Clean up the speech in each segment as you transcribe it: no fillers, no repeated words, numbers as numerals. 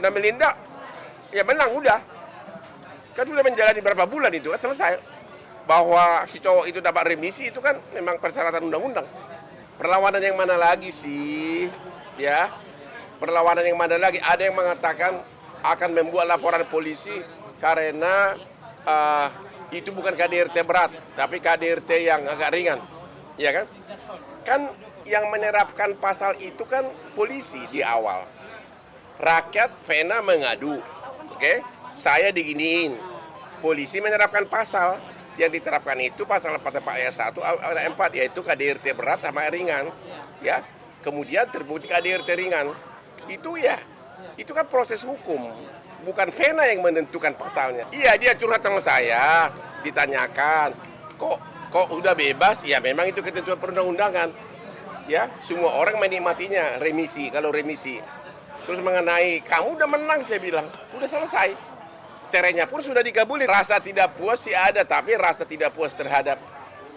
Vena Melinda, ya menang udah. Kan sudah menjalani berapa bulan itu kan selesai. Bahwa si cowok itu dapat remisi itu kan memang persyaratan undang-undang. Perlawanan yang mana lagi sih? Ya, perlawanan yang mana lagi? Ada yang mengatakan akan membuat laporan polisi karena itu bukan KDRT berat, tapi KDRT yang agak ringan, ya kan? Kan yang menerapkan pasal itu kan polisi di awal. Rakyat Vena mengadu, oke? Saya diginiin, polisi menerapkan pasal yang diterapkan itu pasal 44 ayat 1 ayat 4 yaitu KDRT berat sama ringan, ya. Kemudian terbukti KDRT ringan, itu ya, itu kan proses hukum. Bukan Vena yang menentukan pasalnya. Iya, dia curhat sama saya, ditanyakan, kok udah bebas? Ya memang itu ketentuan perundang-undangan. Ya, semua orang menikmatinya remisi, kalau remisi. Terus mengenai kamu udah menang, saya bilang, udah selesai. Cerainya pun sudah dikabuli. Rasa tidak puas sih ada, tapi rasa tidak puas terhadap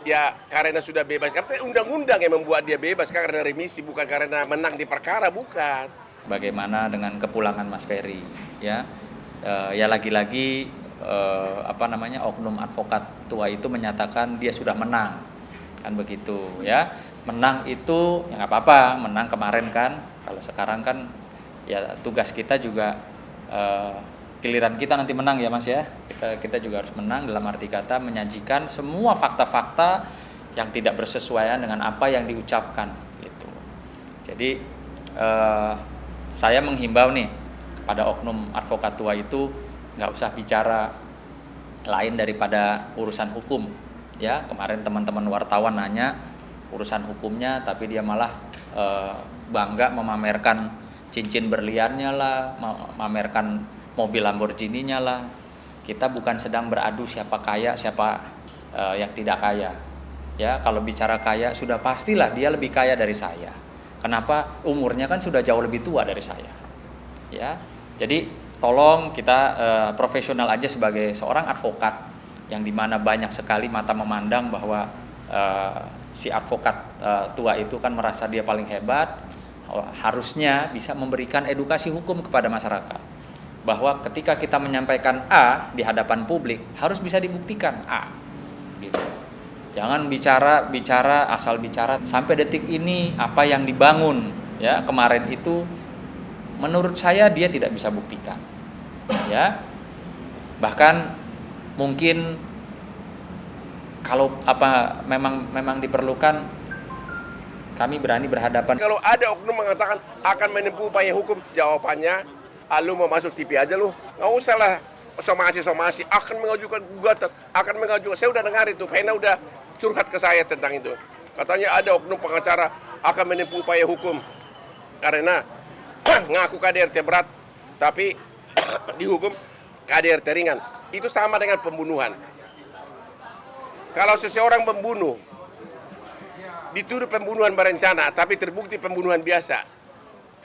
ya karena sudah bebas. Karena undang-undang yang membuat dia bebas karena remisi, bukan karena menang di perkara, bukan. Bagaimana dengan kepulangan Mas Ferry, ya? Ya lagi-lagi oknum advokat tua itu menyatakan dia sudah menang, kan begitu, ya? Menang itu ya nggak apa-apa, menang kemarin kan. Kalau sekarang kan ya tugas kita juga giliran kita nanti menang ya Mas ya. Kita juga harus menang dalam arti kata menyajikan semua fakta-fakta yang tidak bersesuaian dengan apa yang diucapkan gitu. Jadi saya menghimbau nih kepada oknum advokat tua itu nggak usah bicara lain daripada urusan hukum. Ya kemarin teman-teman wartawan nanya urusan hukumnya, tapi dia malah bangga memamerkan cincin berliannya lah, memamerkan mobil Lamborghini-nya lah. Kita bukan sedang beradu siapa kaya, siapa yang tidak kaya. Ya, kalau bicara kaya sudah pastilah dia lebih kaya dari saya. Kenapa? Umurnya kan sudah jauh lebih tua dari saya. Ya. Jadi tolong kita profesional aja sebagai seorang advokat yang dimana banyak sekali mata memandang bahwa si advokat tua itu kan merasa dia paling hebat, harusnya bisa memberikan edukasi hukum kepada masyarakat bahwa ketika kita menyampaikan A di hadapan publik harus bisa dibuktikan A gitu. Jangan bicara asal bicara. Sampai detik ini apa yang dibangun ya kemarin itu menurut saya dia tidak bisa buktikan. Ya. Bahkan mungkin kalau memang diperlukan kami berani berhadapan. Kalau ada oknum mengatakan akan menempuh upaya hukum, jawabannya, lu mau masuk TV aja lu. Nggak usah lah somasi, akan mengajukan gugatan, akan mengajukan. Saya udah dengar itu, Vena udah curhat ke saya tentang itu. Katanya ada oknum pengacara akan menempuh upaya hukum karena ngaku KDRT berat, tapi dihukum KDRT ringan. Itu sama dengan pembunuhan. Kalau seseorang membunuh, dituduh pembunuhan berencana, tapi terbukti pembunuhan biasa,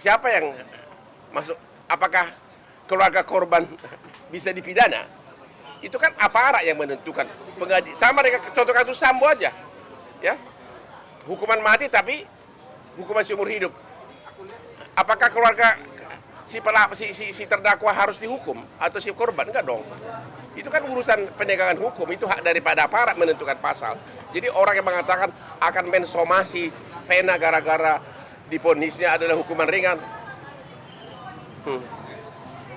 siapa yang masuk? Apakah keluarga korban bisa dipidana? Itu kan aparat yang menentukan. Sama dengan contoh kasus Sambo aja, ya, hukuman mati tapi hukuman seumur hidup. Apakah keluarga si terdakwa harus dihukum atau si korban? Enggak dong. Itu kan urusan penegakan hukum, itu hak daripada aparat menentukan pasal. Jadi orang yang mengatakan akan mensomasi Vena gara-gara diponisnya adalah hukuman ringan.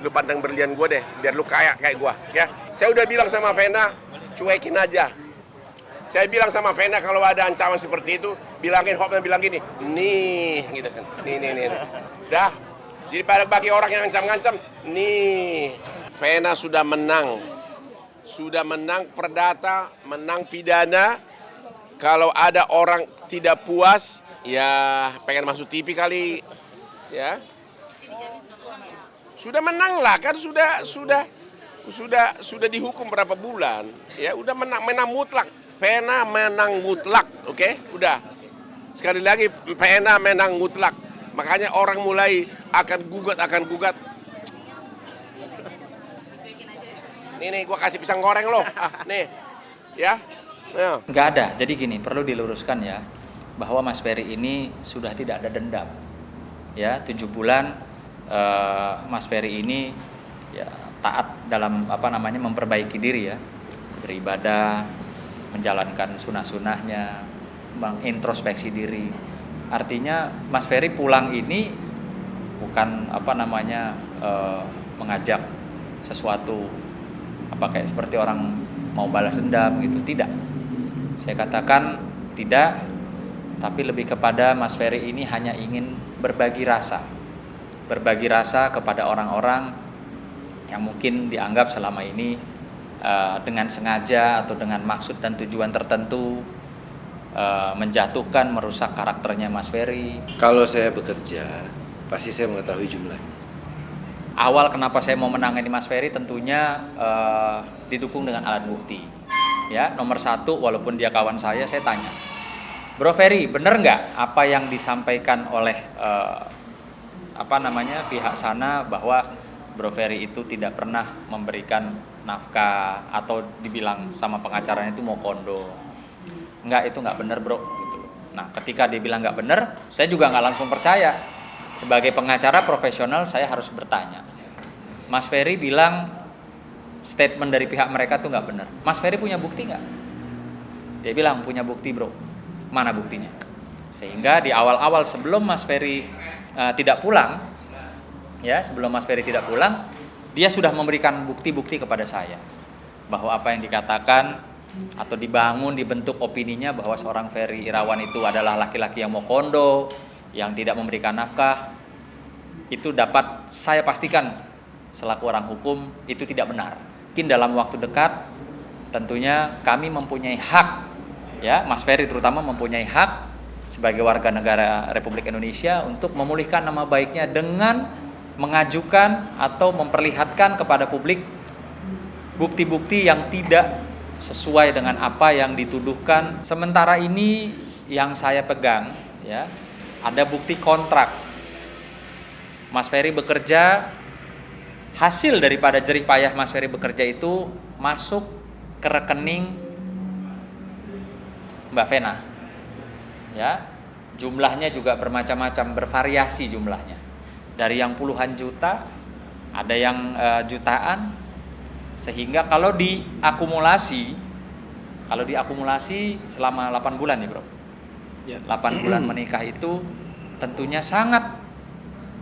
Lu pandang berlian gue deh, biar lu kaya kayak gue, ya. Saya udah bilang sama Vena, cuekin aja. Saya bilang sama Vena kalau ada ancaman seperti itu, bilangin Hopman bilang gini, nih, gitu kan, nih. Dah, jadi bagi orang yang ngancam-ngancam, nih, Vena sudah menang perdata, menang pidana. Kalau ada orang tidak puas, ya pengen masuk TV kali, ya. Sudah menang lah, kan sudah dihukum berapa bulan, ya udah menang mutlak. Vena menang mutlak, oke? Udah. Sekali lagi Vena menang mutlak. Makanya orang mulai akan gugat. Nih, gua kasih pisang goreng loh. Nih, ya. Nggak ada. Jadi gini, perlu diluruskan ya, bahwa Mas Ferry ini sudah tidak ada dendam. Ya, 7 bulan Mas Ferry ini ya taat dalam memperbaiki diri ya, beribadah, menjalankan sunnah-sunnahnya, mengintrospeksi diri. Artinya Mas Ferry pulang ini bukan mengajak sesuatu kayak seperti orang mau balas dendam gitu, tidak. Saya katakan tidak, tapi lebih kepada Mas Ferry ini hanya ingin berbagi rasa kepada orang-orang yang mungkin dianggap selama ini dengan sengaja atau dengan maksud dan tujuan tertentu menjatuhkan, merusak karakternya Mas Ferry. Kalau saya bekerja, pasti saya mengetahui jumlahnya. Awal kenapa saya mau menangani Mas Ferry tentunya didukung dengan alat bukti. Ya, nomor satu, walaupun dia kawan saya tanya, Bro Ferry, bener nggak apa yang disampaikan oleh pihak sana bahwa Bro Ferry itu tidak pernah memberikan nafkah atau dibilang sama pengacaranya itu mau kondo? Enggak, itu nggak bener bro. Gitu. Nah, ketika dia bilang nggak bener, saya juga nggak langsung percaya. Sebagai pengacara profesional saya harus bertanya. Mas Ferry bilang statement dari pihak mereka tuh nggak bener. Mas Ferry punya bukti nggak? Dia bilang punya bukti bro. Mana buktinya? Sehingga di awal-awal sebelum Mas Ferry tidak pulang, dia sudah memberikan bukti-bukti kepada saya bahwa apa yang dikatakan atau dibentuk opininya bahwa seorang Ferry Irawan itu adalah laki-laki yang mau kondo, yang tidak memberikan nafkah, itu dapat saya pastikan selaku orang hukum itu tidak benar. Mungkin dalam waktu dekat tentunya kami mempunyai hak, ya Mas Ferry terutama mempunyai hak sebagai warga negara Republik Indonesia untuk memulihkan nama baiknya dengan mengajukan atau memperlihatkan kepada publik bukti-bukti yang tidak sesuai dengan apa yang dituduhkan. Sementara ini yang saya pegang ya, ada bukti kontrak Mas Ferry bekerja, hasil daripada jerih payah Mas Ferry bekerja itu masuk ke rekening Mbak Vena. Ya, jumlahnya juga bermacam-macam, bervariasi jumlahnya. Dari yang puluhan juta, ada yang jutaan, sehingga kalau diakumulasi selama 8 bulan ya bro, ya. 8 bulan menikah itu tentunya sangat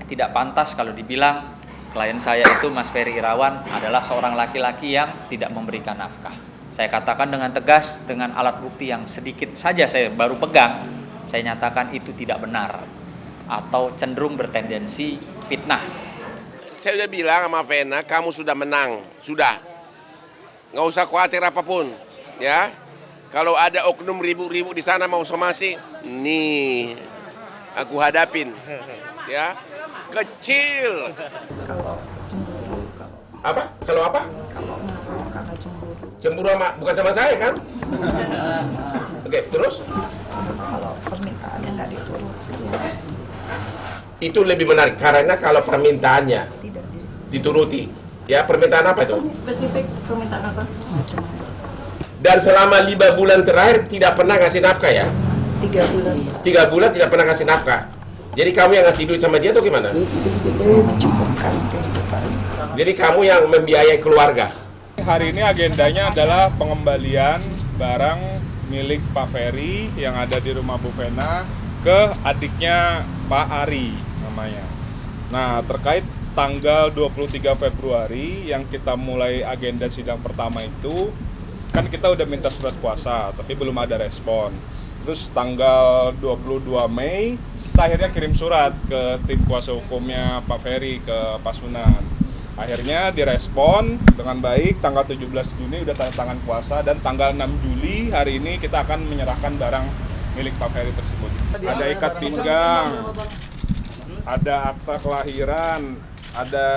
tidak pantas kalau dibilang klien saya itu Mas Ferry Irawan adalah seorang laki-laki yang tidak memberikan nafkah. Saya katakan dengan tegas, dengan alat bukti yang sedikit saja saya baru pegang, saya nyatakan itu tidak benar atau cenderung bertendensi fitnah. Saya udah bilang sama Vena, kamu sudah menang, sudah. Nggak usah khawatir apapun, ya. Kalau ada oknum ribu-ribu di sana mau somasi, nih aku hadapin, ya. Kecil. Kalau cemburu, Apa? Kalau apa? kalau marah karena cemburu. Cemburu bukan sama saya kan? Oke, terus? Kalau permintaannya nggak dituruti, ya Itu lebih menarik karena kalau permintaannya tidak dituruti, ya permintaan apa itu? Spesifik permintaan apa? macam-macam. Dan selama 5 bulan terakhir tidak pernah ngasih nafkah ya? 3 bulan 3 bulan tidak pernah ngasih nafkah. Jadi kamu yang ngasih duit sama dia atau gimana? bisa mencukupkan kehidupan. Jadi kamu yang membiayai keluarga. Hari ini agendanya adalah pengembalian barang milik Pak Ferry yang ada di rumah Bu Vena ke adiknya Pak Ari namanya. Nah, terkait tanggal 23 Februari yang kita mulai agenda sidang pertama itu, kan kita udah minta surat kuasa, tapi belum ada respon. Terus tanggal 22 Mei, kita akhirnya kirim surat ke tim kuasa hukumnya Pak Ferry ke Pasundan. Akhirnya direspon dengan baik, tanggal 17 Juni udah tanda tangan kuasa, dan tanggal 6 Juli hari ini kita akan menyerahkan barang milik Pak Ferry tersebut. Ada ikat pinggang, ada akta kelahiran, ada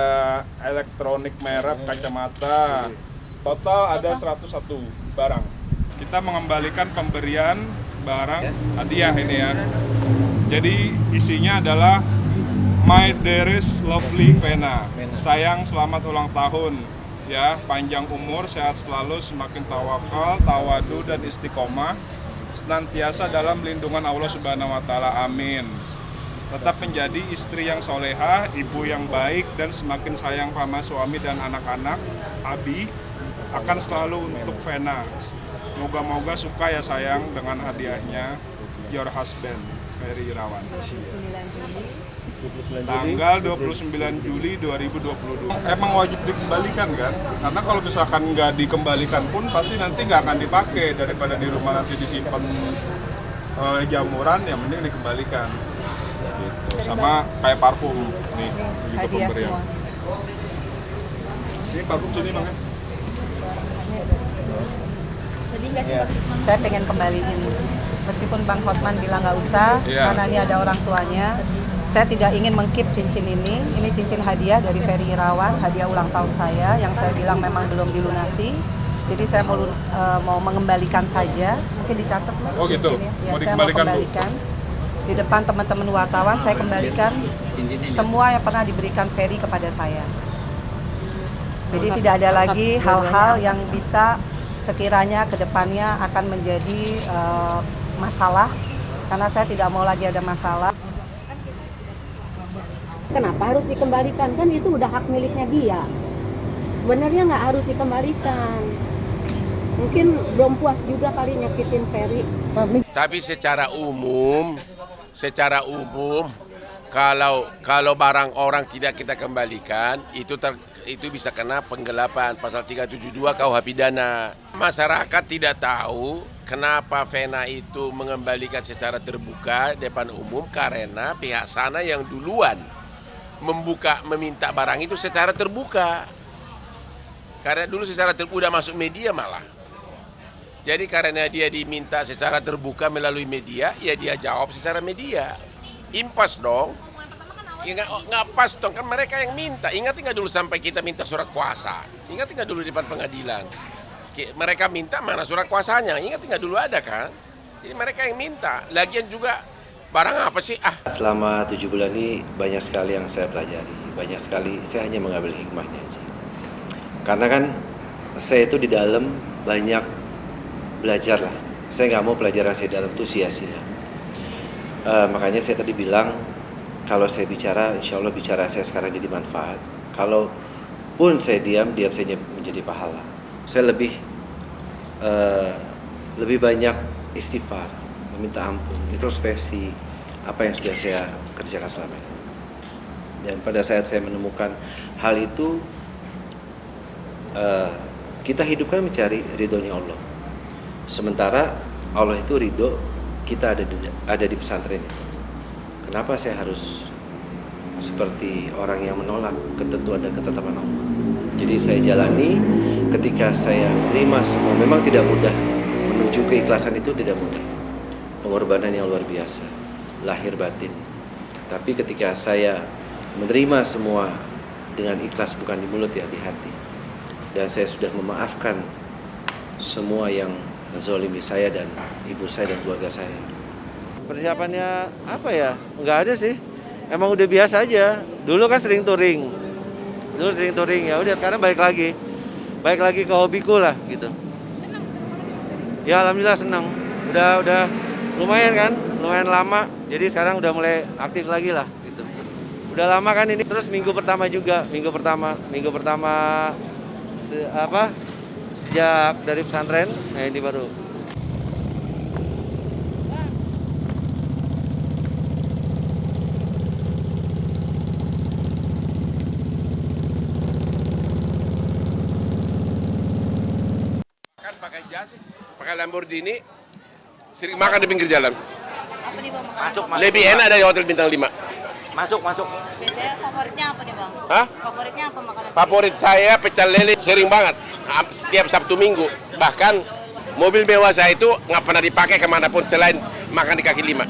elektronik merek kacamata, total ada 101 barang. Kita mengembalikan pemberian barang hadiah ini ya. Jadi isinya adalah My dearest lovely Vena, sayang selamat ulang tahun ya, panjang umur, sehat selalu, semakin tawakal, tawadu dan istiqomah, senantiasa dalam lindungan Allah Subhanahu wa taala. Amin. tetap menjadi istri yang solehah, ibu yang baik, dan semakin sayang sama suami dan anak-anak. Abi akan selalu untuk Vena. Moga-moga suka ya sayang dengan hadiahnya. Your husband, Ferry Irawan. 29 Juli. Tanggal 29 Juli 2022. Emang wajib dikembalikan kan? Karena kalau misalkan nggak dikembalikan pun pasti nanti nggak akan dipakai. Daripada di rumah nanti disimpan jamuran, ya mending dikembalikan. Gitu. Sama kayak parfum nih, begitu Hadiah pemberian. semua. Ini parfum sini bang ya? Sedih nggak sih Bang Hotman? Saya pengen kembaliin. Meskipun Bang Hotman bilang nggak usah, Iya. karena ini ada orang tuanya. Saya tidak ingin mengkeep cincin ini. Ini cincin hadiah dari Ferry Irawan, hadiah ulang tahun saya yang saya bilang memang belum dilunasi. Jadi saya mau mengembalikan saja. Mungkin dicatat Mas Oh, gitu. cincinnya. Ya, Mau saya mau dikembalikan, Bu? kembalikan. Di depan teman-teman wartawan saya kembalikan semua yang pernah diberikan Ferry kepada saya. Jadi tidak ada lagi hal-hal yang bisa sekiranya ke depannya akan menjadi masalah, karena saya tidak mau lagi ada masalah. Kenapa harus dikembalikan? Kan itu udah hak miliknya dia. Sebenarnya nggak harus dikembalikan. Mungkin belum puas juga kali nyakitin Ferry. Tapi secara umum kalau barang orang tidak kita kembalikan itu bisa kena penggelapan pasal 372 KUH pidana. Masyarakat tidak tahu kenapa Vena itu mengembalikan secara terbuka depan umum karena pihak sana yang duluan meminta barang itu secara terbuka. Karena dulu secara terbuka udah masuk media malah. Jadi karena dia diminta secara terbuka melalui media, ya dia jawab secara media. Impas dong. Ya nggak pas dong, kan mereka yang minta. Ingat nggak dulu sampai kita minta surat kuasa? Ingat nggak dulu di depan pengadilan? Mereka minta, mana surat kuasanya? Ingat nggak dulu ada kan? Jadi mereka yang minta. Lagian juga barang apa sih? Selama 7 bulan ini banyak sekali yang saya pelajari. Banyak sekali, saya hanya mengambil hikmahnya aja. Karena kan saya itu di dalam banyak belajar lah. Saya nggak mau pelajaran saya di dalam itu sia-sia. Makanya saya tadi bilang, kalau saya bicara, insya Allah bicara saya sekarang jadi manfaat. Kalau pun saya diam saya menjadi pahala. Saya lebih banyak istighfar, meminta ampun, introspeksi apa yang sudah saya kerjakan selama ini. Dan pada saat saya menemukan hal itu, kita hidup kan mencari ridhonya Allah. Sementara Allah itu ridho, kita ada di pesantren itu. Kenapa saya harus seperti orang yang menolak ketentuan dan ketetapan Allah? Jadi saya jalani ketika saya menerima semua. Memang tidak mudah, menuju keikhlasan itu tidak mudah. Pengorbanan yang luar biasa, lahir batin. Tapi ketika saya menerima semua dengan ikhlas, bukan di mulut ya, di hati. Dan saya sudah memaafkan semua yang menzalimi saya dan ibu saya dan keluarga saya. Persiapannya apa ya? Nggak ada sih. Emang udah biasa aja. Dulu kan sering touring. Ya udah sekarang balik lagi ke hobiku lah gitu. Ya alhamdulillah senang. Udah lumayan kan? Lumayan lama. Jadi sekarang udah mulai aktif lagi lah gitu. Udah lama kan ini, terus minggu pertama sejak dari pesantren, nah ini baru. Kan pakai jas, pakai Lamborghini, sering makan di pinggir jalan. Apa nih Bang makanan? Lebih enak dari hotel bintang 5. Masuk. Biasanya favoritnya apa nih Bang? Hah? Favoritnya apa makanan? Favorit saya pecel lele, sering banget. Setiap Sabtu Minggu. Bahkan mobil mewah saya itu nggak pernah dipakai kemanapun selain makan di kaki 5.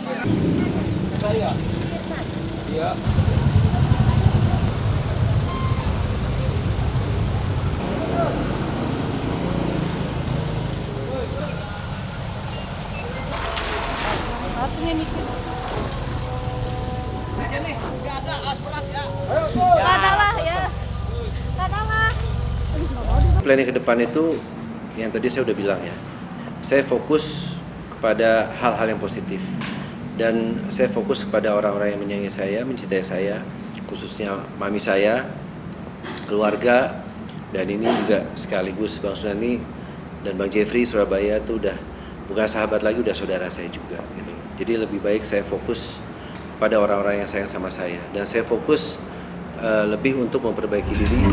Katalah ya. Katalah. Planning ke depan itu yang tadi saya udah bilang ya. Saya fokus kepada hal-hal yang positif. Dan saya fokus kepada orang-orang yang menyayangi saya, mencintai saya, khususnya mami saya, keluarga, dan ini juga sekaligus Bang Sunani dan Bang Jeffrey Surabaya itu udah bukan sahabat lagi, udah saudara saya juga gitu. Jadi lebih baik saya fokus pada orang-orang yang sayang sama saya, dan saya fokus lebih untuk memperbaiki diri.